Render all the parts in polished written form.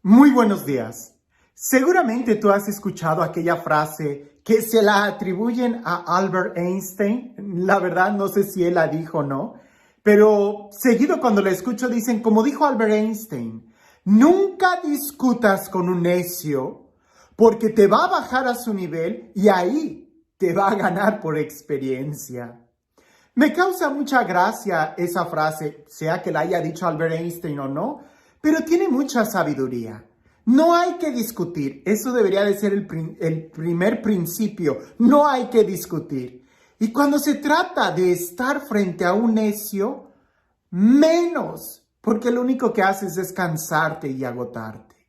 Muy buenos días. Seguramente tú has escuchado aquella frase que se la atribuyen a Albert Einstein. La verdad no sé si él la dijo o no, pero seguido cuando la escucho dicen, como dijo Albert Einstein, nunca discutas con un necio porque te va a bajar a su nivel y ahí te va a ganar por experiencia. Me causa mucha gracia esa frase, sea que la haya dicho Albert Einstein o no, pero tiene mucha sabiduría. No hay que discutir, eso debería de ser el primer principio, no hay que discutir. Y cuando se trata de estar frente a un necio, menos, porque lo único que haces es cansarte y agotarte.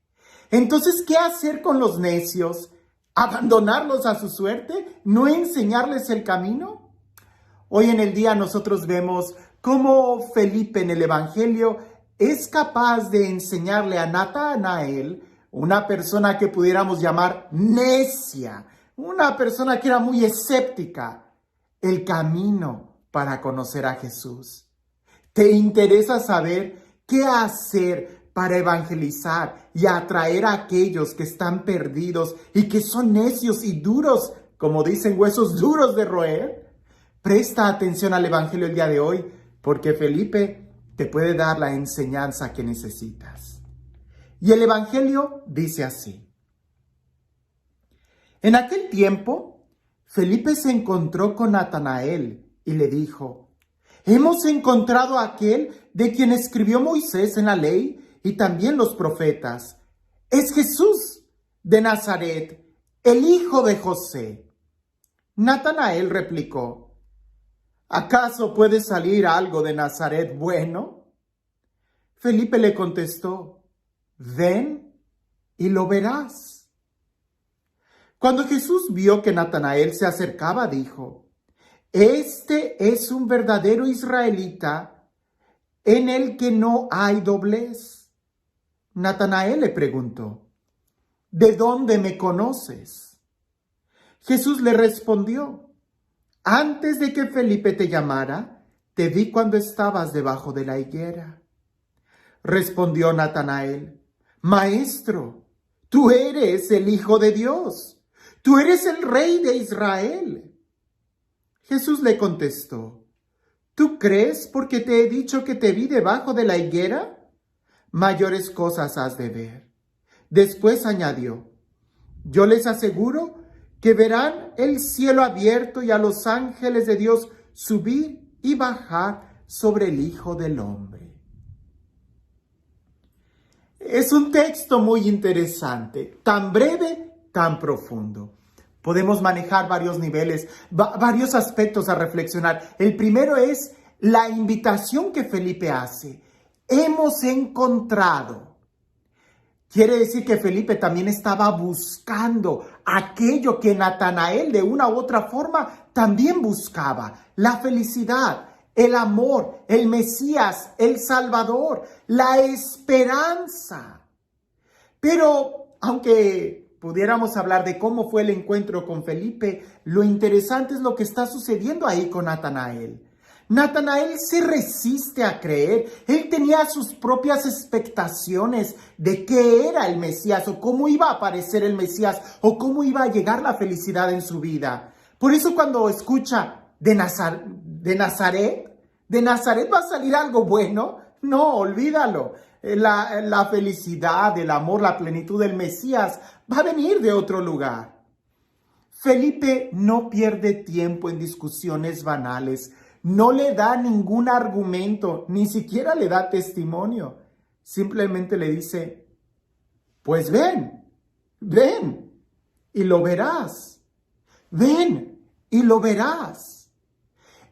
Entonces, ¿qué hacer con los necios? ¿Abandonarlos a su suerte? ¿No enseñarles el camino? Hoy en el día nosotros vemos cómo Felipe en el Evangelio es capaz de enseñarle a Natanael, una persona que pudiéramos llamar necia, una persona que era muy escéptica, el camino para conocer a Jesús. ¿Te interesa saber qué hacer para evangelizar y atraer a aquellos que están perdidos y que son necios y duros, como dicen, huesos duros de roer? Presta atención al Evangelio el día de hoy, porque Felipe te puede dar la enseñanza que necesitas. Y el Evangelio dice así. En aquel tiempo, Felipe se encontró con Natanael y le dijo, hemos encontrado a aquel de quien escribió Moisés en la ley y también los profetas. Es Jesús de Nazaret, el hijo de José. Natanael replicó, ¿acaso puede salir algo de Nazaret bueno? Felipe le contestó, ven y lo verás. Cuando Jesús vio que Natanael se acercaba, dijo, este es un verdadero israelita en el que no hay doblez. Natanael le preguntó, ¿de dónde me conoces? Jesús le respondió, antes de que Felipe te llamara, te vi cuando estabas debajo de la higuera. Respondió Natanael, Maestro, tú eres el Hijo de Dios, tú eres el Rey de Israel. Jesús le contestó, ¿tú crees porque te he dicho que te vi debajo de la higuera? Mayores cosas has de ver. Después añadió, yo les aseguro que verán el cielo abierto y a los ángeles de Dios subir y bajar sobre el Hijo del Hombre. Es un texto muy interesante, tan breve, tan profundo. Podemos manejar varios niveles, varios aspectos a reflexionar. El primero es la invitación que Felipe hace. Hemos encontrado. Quiere decir que Felipe también estaba buscando aquello que Natanael de una u otra forma también buscaba, la felicidad, el amor, el Mesías, el Salvador, la esperanza. Pero aunque pudiéramos hablar de cómo fue el encuentro con Felipe, lo interesante es lo que está sucediendo ahí con Natanael. Natanael se resiste a creer. Él tenía sus propias expectaciones de qué era el Mesías o cómo iba a aparecer el Mesías o cómo iba a llegar la felicidad en su vida. Por eso cuando escucha de Nazaret va a salir algo bueno. No, olvídalo. La felicidad, el amor, la plenitud del Mesías va a venir de otro lugar. Felipe no pierde tiempo en discusiones banales. No le da ningún argumento, ni siquiera le da testimonio. Simplemente le dice, pues ven y lo verás. Ven y lo verás.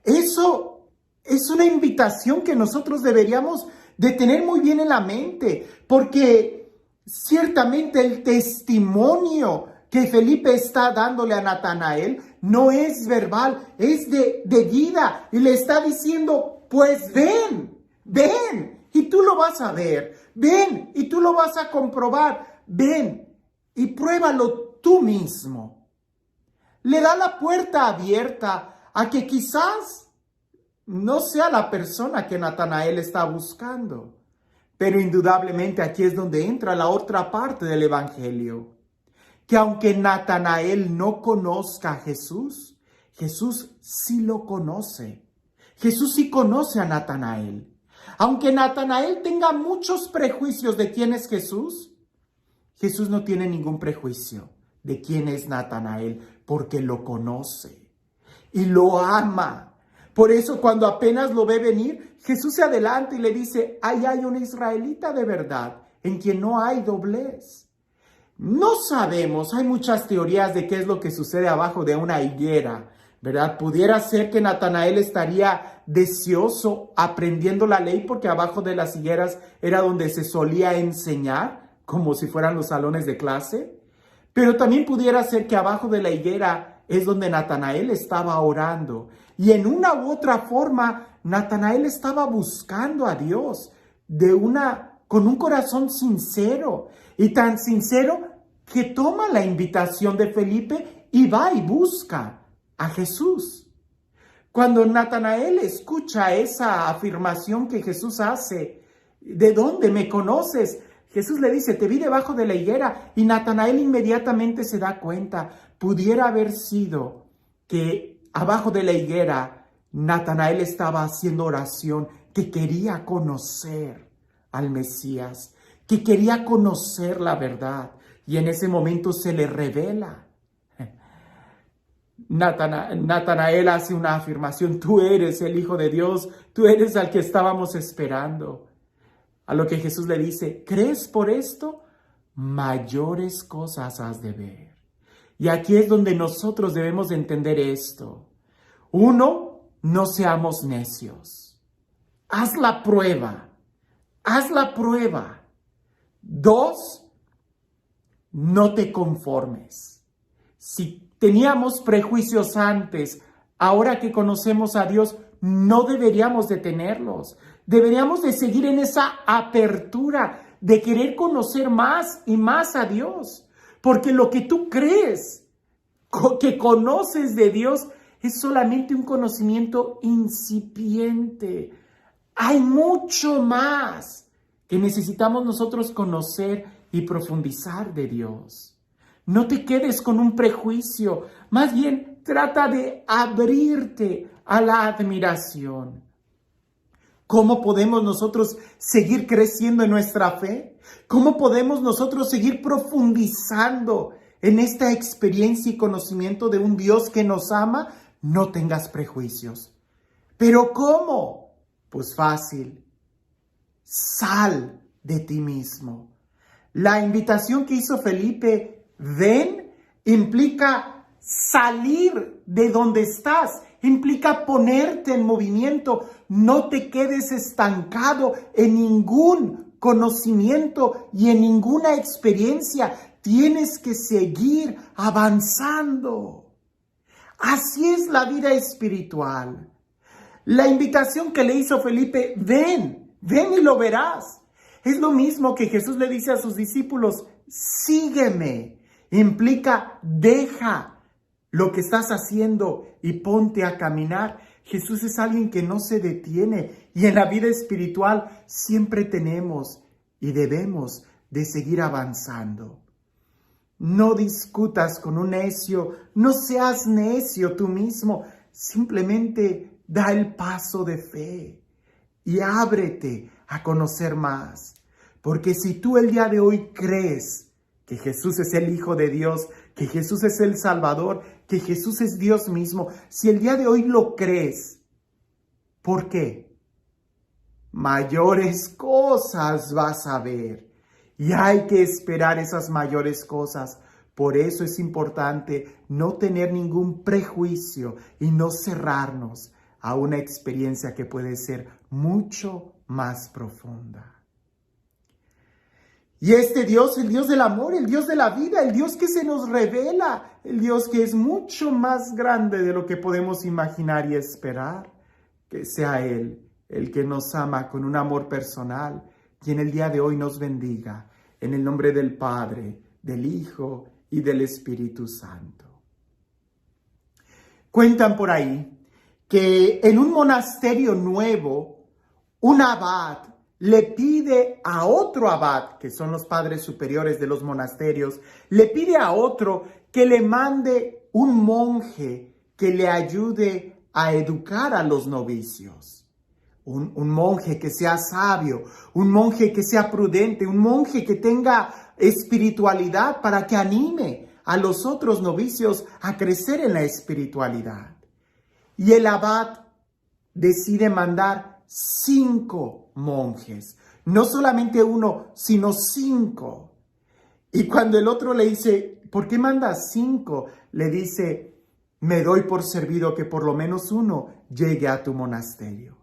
Eso es una invitación que nosotros deberíamos de tener muy bien en la mente, porque ciertamente el testimonio que Felipe está dándole a Natanael no es verbal, es de vida. Y le está diciendo, pues ven y tú lo vas a ver. Ven y tú lo vas a comprobar. Ven y pruébalo tú mismo. Le da la puerta abierta a que quizás no sea la persona que Natanael está buscando, Pero indudablemente aquí es donde entra la otra parte del Evangelio, que aunque Natanael no conozca a Jesús, Jesús sí lo conoce. Jesús sí conoce a Natanael. Aunque Natanael tenga muchos prejuicios de quién es Jesús, Jesús no tiene ningún prejuicio de quién es Natanael, porque lo conoce y lo ama. Por eso cuando apenas lo ve venir, Jesús se adelanta y le dice, ahí hay un israelita de verdad, en quien no hay doblez. No sabemos, hay muchas teorías de qué es lo que sucede abajo de una higuera, ¿verdad? Pudiera ser que Natanael estaría deseoso aprendiendo la ley porque abajo de las higueras era donde se solía enseñar, como si fueran los salones de clase. Pero también pudiera ser que abajo de la higuera es donde Natanael estaba orando. Y en una u otra forma, Natanael estaba buscando a Dios con un corazón sincero. Y tan sincero que toma la invitación de Felipe y va y busca a Jesús. Cuando Natanael escucha esa afirmación que Jesús hace, ¿de dónde me conoces? Jesús le dice, te vi debajo de la higuera, y Natanael inmediatamente se da cuenta, pudiera haber sido que abajo de la higuera Natanael estaba haciendo oración, que quería conocer al Mesías, que quería conocer la verdad, y en ese momento se le revela. Natanael hace una afirmación, tú eres el Hijo de Dios, tú eres al que estábamos esperando. A lo que Jesús le dice, ¿crees por esto? Mayores cosas has de ver. Y aquí es donde nosotros debemos de entender esto. Uno, no seamos necios. Haz la prueba. Haz la prueba. Dos, no te conformes. Si teníamos prejuicios antes, ahora que conocemos a Dios, no deberíamos de tenerlos. Deberíamos de seguir en esa apertura de querer conocer más y más a Dios. Porque lo que tú crees que conoces de Dios es solamente un conocimiento incipiente. Hay mucho más que necesitamos nosotros conocer y profundizar de Dios. No te quedes con un prejuicio, más bien trata de abrirte a la admiración. ¿Cómo podemos nosotros seguir creciendo en nuestra fe? ¿Cómo podemos nosotros seguir profundizando en esta experiencia y conocimiento de un Dios que nos ama? No tengas prejuicios. ¿Pero cómo? Pues fácil. Sal de ti mismo. La invitación que hizo Felipe, ven, implica salir de donde estás, implica ponerte en movimiento. No te quedes estancado en ningún conocimiento y en ninguna experiencia. Tienes que seguir avanzando. Así es la vida espiritual. La invitación que le hizo Felipe, ven y lo verás. Es lo mismo que Jesús le dice a sus discípulos, sígueme. Implica, deja lo que estás haciendo y ponte a caminar. Jesús es alguien que no se detiene, y en la vida espiritual siempre tenemos y debemos de seguir avanzando. No discutas con un necio, no seas necio tú mismo, simplemente da el paso de fe y ábrete a conocer más. Porque si tú el día de hoy crees que Jesús es el Hijo de Dios, que Jesús es el Salvador, que Jesús es Dios mismo, si el día de hoy lo crees, ¿por qué? Mayores cosas vas a ver. Y hay que esperar esas mayores cosas. Por eso es importante no tener ningún prejuicio y no cerrarnos a una experiencia que puede ser mucho más profunda. Y este Dios, el Dios del amor, el Dios de la vida, el Dios que se nos revela, el Dios que es mucho más grande de lo que podemos imaginar y esperar, que sea Él el que nos ama con un amor personal y en el día de hoy nos bendiga. En el nombre del Padre, del Hijo y del Espíritu Santo. Cuentan por ahí que en un monasterio nuevo, un abad le pide a otro abad, que son los padres superiores de los monasterios, le pide a otro que le mande un monje que le ayude a educar a los novicios. Un monje que sea sabio, un monje que sea prudente, un monje que tenga espiritualidad para que anime a los otros novicios a crecer en la espiritualidad. Y el abad decide mandar 5 monjes, no solamente uno, sino 5. Y cuando el otro le dice, ¿por qué mandas 5? Le dice, me doy por servido que por lo menos uno llegue a tu monasterio.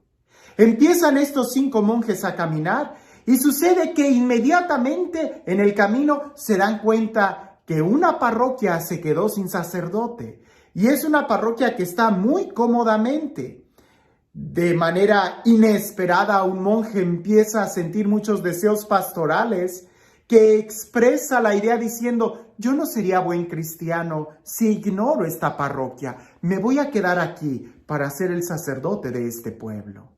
Empiezan estos 5 monjes a caminar y sucede que inmediatamente en el camino se dan cuenta que una parroquia se quedó sin sacerdote. Y es una parroquia que está muy cómodamente. De manera inesperada, un monje empieza a sentir muchos deseos pastorales que expresa la idea diciendo, yo no sería buen cristiano si ignoro esta parroquia. Me voy a quedar aquí para ser el sacerdote de este pueblo.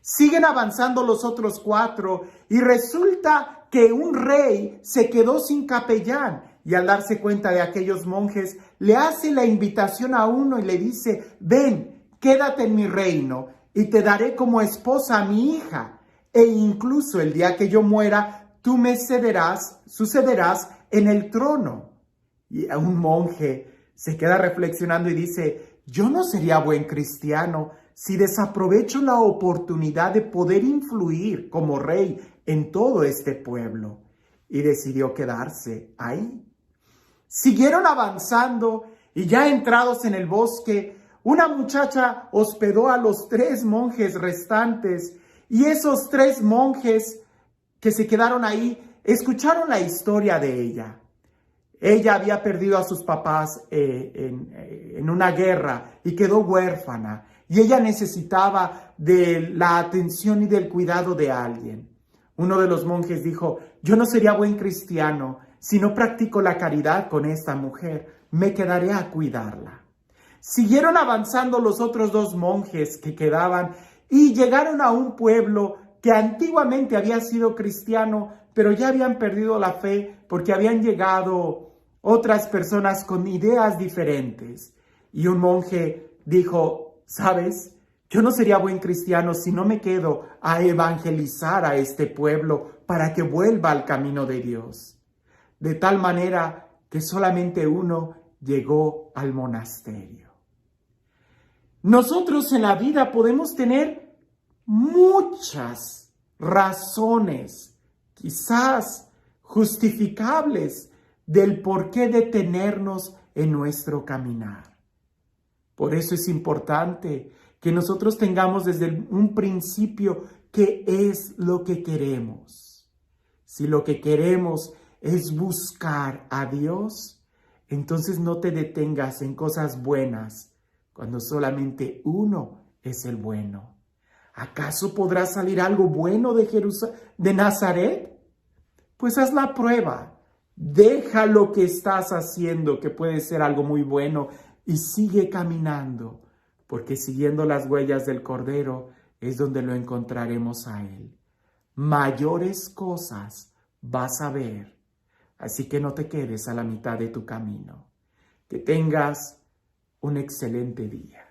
Siguen avanzando los otros 4 y resulta que un rey se quedó sin capellán y al darse cuenta de aquellos monjes le hace la invitación a uno y le dice, ven, quédate en mi reino y te daré como esposa a mi hija e incluso el día que yo muera tú me sucederás en el trono. Y un monje se queda reflexionando y dice, yo no sería buen cristiano si desaprovecho la oportunidad de poder influir como rey en todo este pueblo. Y decidió quedarse ahí. Siguieron avanzando y ya entrados en el bosque, una muchacha hospedó a los 3 monjes restantes y esos 3 monjes que se quedaron ahí escucharon la historia de ella. Ella había perdido a sus papás en una guerra y quedó huérfana. Y ella necesitaba de la atención y del cuidado de alguien. Uno de los monjes dijo, yo no sería buen cristiano si no practico la caridad con esta mujer. Me quedaré a cuidarla. Siguieron avanzando los otros 2 monjes que quedaban y llegaron a un pueblo que antiguamente había sido cristiano, pero ya habían perdido la fe porque habían llegado otras personas con ideas diferentes. Y un monje dijo, ¿sabes? Yo no sería buen cristiano si no me quedo a evangelizar a este pueblo para que vuelva al camino de Dios. De tal manera que solamente uno llegó al monasterio. Nosotros en la vida podemos tener muchas razones, quizás justificables, del por qué detenernos en nuestro caminar. Por eso es importante que nosotros tengamos desde un principio qué es lo que queremos. Si lo que queremos es buscar a Dios, entonces no te detengas en cosas buenas cuando solamente uno es el bueno. ¿Acaso podrá salir algo bueno de Nazaret? Pues haz la prueba. Deja lo que estás haciendo, que puede ser algo muy bueno, y sigue caminando, porque siguiendo las huellas del Cordero es donde lo encontraremos a Él. Mayores cosas vas a ver, así que no te quedes a la mitad de tu camino. Que tengas un excelente día.